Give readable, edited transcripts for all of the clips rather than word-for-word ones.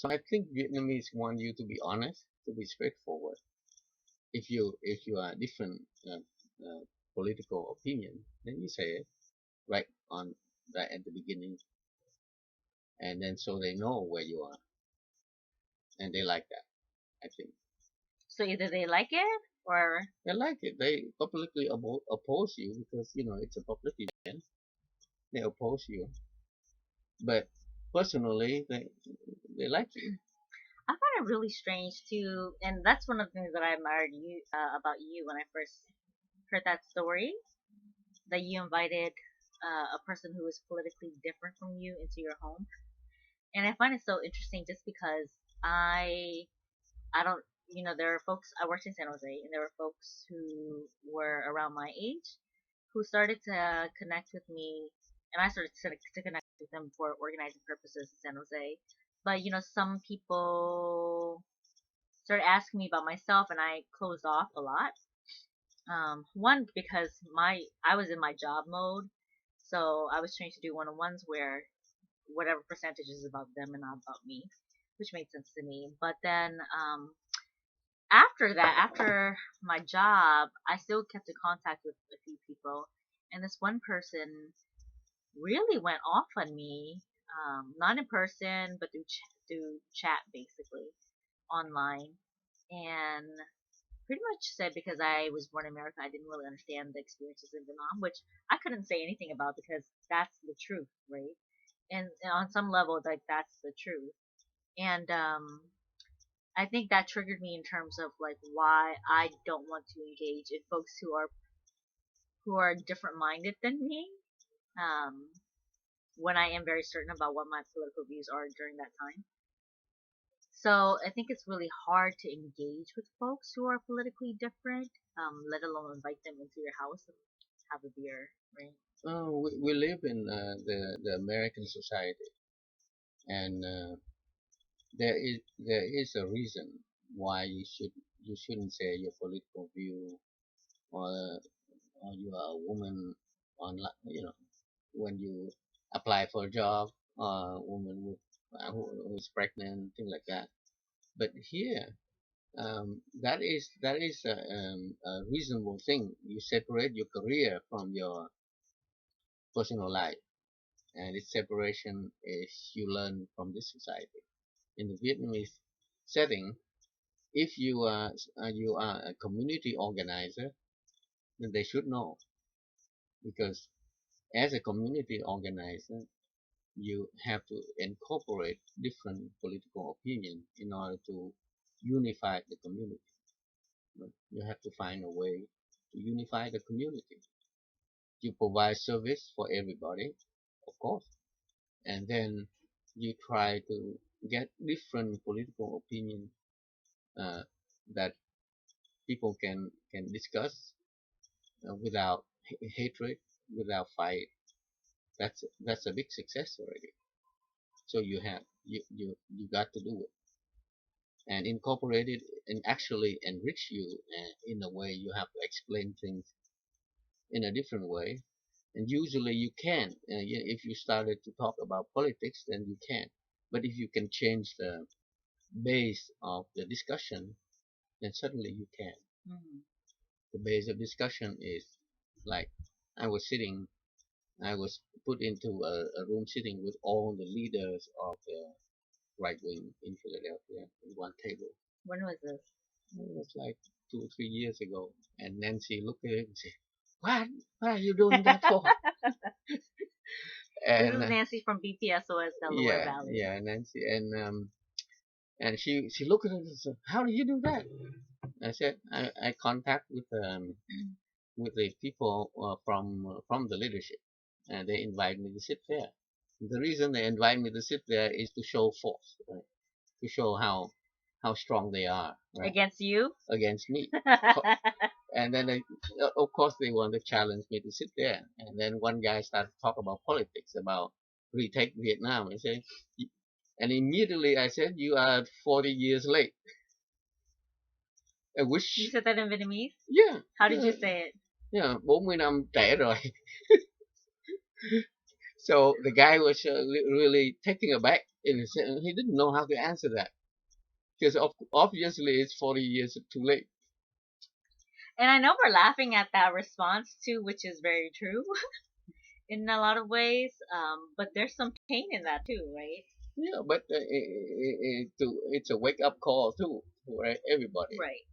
So I think Vietnamese want you to be honest, to be straightforward. If you are different political opinion, then you say it right on right at the beginning, and then so they know where you are, and they like that. I think So either they like it or they like it. They publicly oppose you because it's a public event. They oppose you, but personally they like you. I find it really strange too, and that's one of the things that I admired you about you when I first heard that story, that you invited a person who is politically different from you into your home. And I find it so interesting just because I don't, there are folks, I worked in San Jose, and there were folks who were around my age who started to connect with me, and I started to connect with them for organizing purposes in San Jose. But, some people started asking me about myself, and I closed off a lot. One, because I was in my job mode, so I was trained to do one-on-ones where whatever percentage is about them and not about me, which made sense to me. But then after that, after my job, I still kept in contact with a few people, and this one person really went off on me, not in person, but through chat basically online, and pretty much said because I was born in America, I didn't really understand the experiences in Vietnam, which I couldn't say anything about because that's the truth, right? And on some level, like that's the truth. And I think that triggered me in terms of like why I don't want to engage in folks who are different minded than me. Um, when I am very certain about what my political views are during that time. So I think it's really hard to engage with folks who are politically different, let alone invite them into your house and have a beer, right? We live in the American society, and there is a reason why you shouldn't say your political view, or you are a woman on when you apply for a job, a woman who's pregnant, things like that. But here, that is a reasonable thing. You separate your career from your personal life, and this separation is you learn from this society. In the Vietnamese setting, if you are a community organizer, then they should know, because as a community organizer, you have to incorporate different political opinion in order to unify the community. You have to find a way to unify the community. You provide service for everybody, of course, and then you try to get different political opinion uh, that people can discuss without hatred, without fight. That's a big success already. So you got to do it and incorporate it and actually enrich you in a way. You have to explain things in a different way, and usually you can. If you started to talk about politics, then you can. But if you can change the base of the discussion, then certainly you can. Mm-hmm. The base of discussion is like I was sitting, I was put into a room sitting with all the leaders of the right wing in Philadelphia at one table. When was this? It was like 2 or 3 years ago. And Nancy looked at it and said, "What? What are you doing that for?" This And is Nancy from BPSOS Delaware yeah, Valley. yeah, Nancy, and she looked at it and said, "How do you do that?" I said, "I contact with the people from the leadership, and they invite me to sit there. The reason they invite me to sit there is to show force, right? To show how strong they are, right? Against you? Against me. And then of course they want to challenge me to sit there. And then one guy started to talk about politics, about retake Vietnam. I said, and immediately I said, "You are 40 years late." I You wish. said that in Vietnamese? Yeah. How did you say it? Yeah, 40 năm trễ rồi. So the guy was really taken aback. He didn't know how to answer that because obviously it's 40 years too late. And I know we're laughing at that response too, which is very true in a lot of ways. But there's some pain in that too, right? Yeah, but it's a wake up call too for everybody. Right.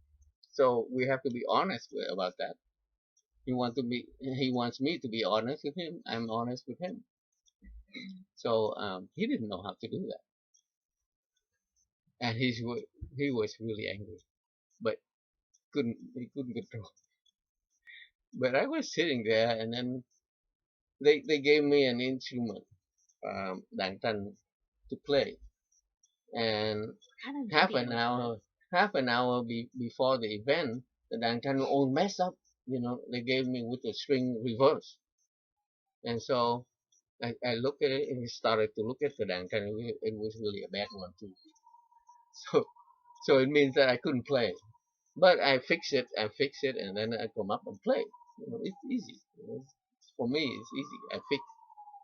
So we have to be honest about that. He wants me to be honest with him. I'm honest with him. So he didn't know how to do that, and he was really angry, but he couldn't control. But I was sitting there, and then they gave me an instrument, đàn tranh, to play, and Kind of half an videos. hour before the event, the đàn tranh all messed up. They gave me with the string reverse, and so I looked at it and started to look at the đàn tranh. It was really a bad one too. So so it means that I couldn't play. But I fix it, and then I come up and play. It's easy. For me, it's easy.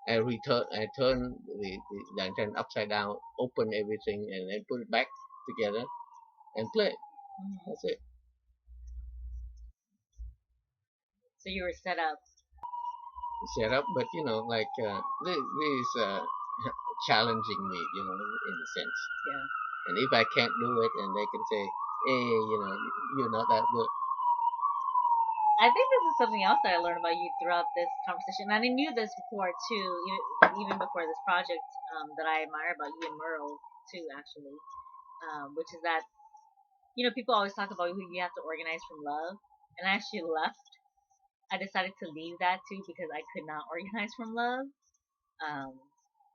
I turn the lantern upside down, open everything, and then put it back together and play. Hmm. That's it. So you were set up. Set up, but like this challenging me, in a sense. Yeah. And if I can't do it, and they can say, "Hey, you're not that good." I think this is something else that I learned about you throughout this conversation. And I knew this before too, even before this project, that I admire about you and Merle too, actually, which is that people always talk about who you have to organize from love, and I actually left. I decided to leave that too because I could not organize from love. Um,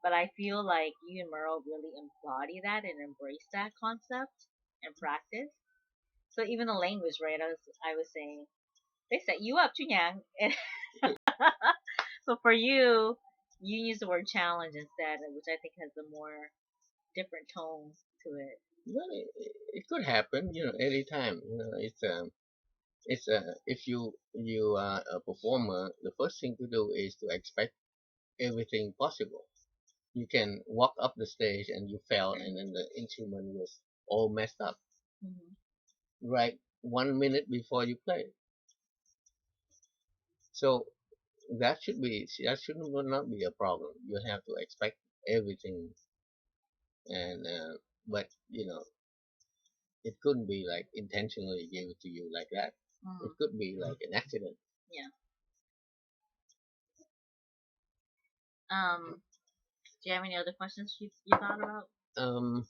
but I feel like you and Merle really embody that and embrace that concept and practice. So even the language, right? I was saying they set you up, Chunyang. So for you, you use the word challenge instead, which I think has a more different tone to it. Well, it could happen, anytime. If you are a performer, the first thing to do is to expect everything possible. You can walk up the stage and you fell, and then the instrument was all messed up Hmm. right 1 minute before you play. So that should not be a problem. You have to expect everything, and but it couldn't be like intentionally give it to you like that. It Hmm. could be like an accident. Yeah. Do you have any other questions you thought about? Um,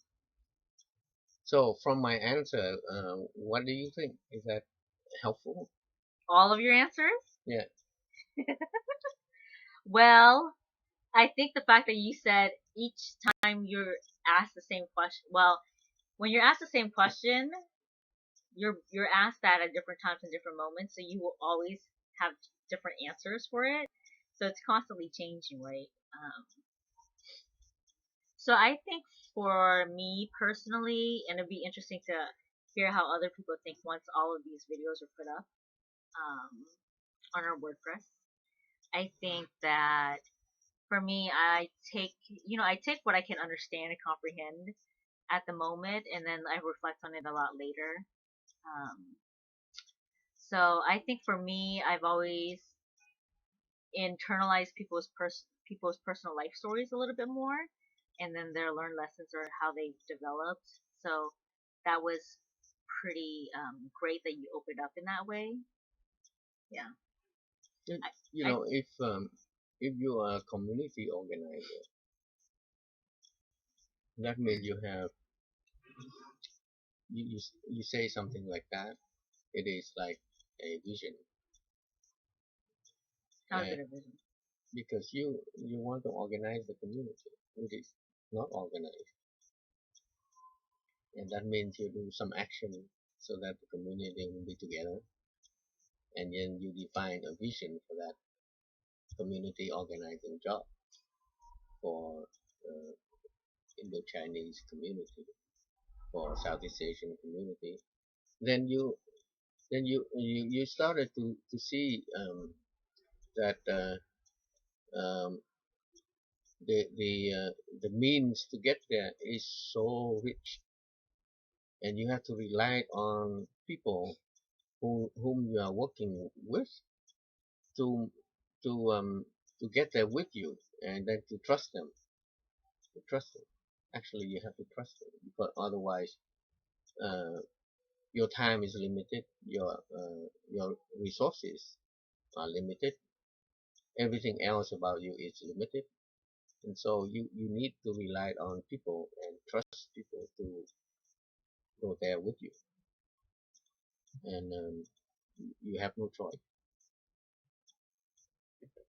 so from my answer, what do you think? Is that helpful? All of your answers? Yeah. Well, I think the fact that you said each time you're asked the same question. Well, when you're asked the same question, you're asked that at different times and different moments, so you will always have different answers for it. So it's constantly changing, right? So I think for me personally, and it'd be interesting to hear how other people think once all of these videos are put up um, on our WordPress. I think that for me, I take what I can understand and comprehend at the moment, and then I reflect on it a lot later. Um, so I think for me, I've always internalized people's personal life stories a little bit more, and then their learned lessons or how they've developed. So that was pretty great that you opened up in that way. Yeah. It- I, You I know, if you are a community organizer, that means you say something like that. It is like a vision, How's and it a vision? because you want to organize the community, which is not organized, and that means you do some action so that the community will be together, and then you define a vision for that community organizing job for uh, Indo-Chinese community, for Southeast Asian community. Then you started to see that the means to get there is so rich, and you have to rely on people whom you are working with to to um to get there with you, and then to trust them. To trust them. Actually, you have to trust them, because otherwise, uh, your time is limited, your resources are limited, everything else about you is limited, and so you need to rely on people and trust people to go there with you, and you have no choice.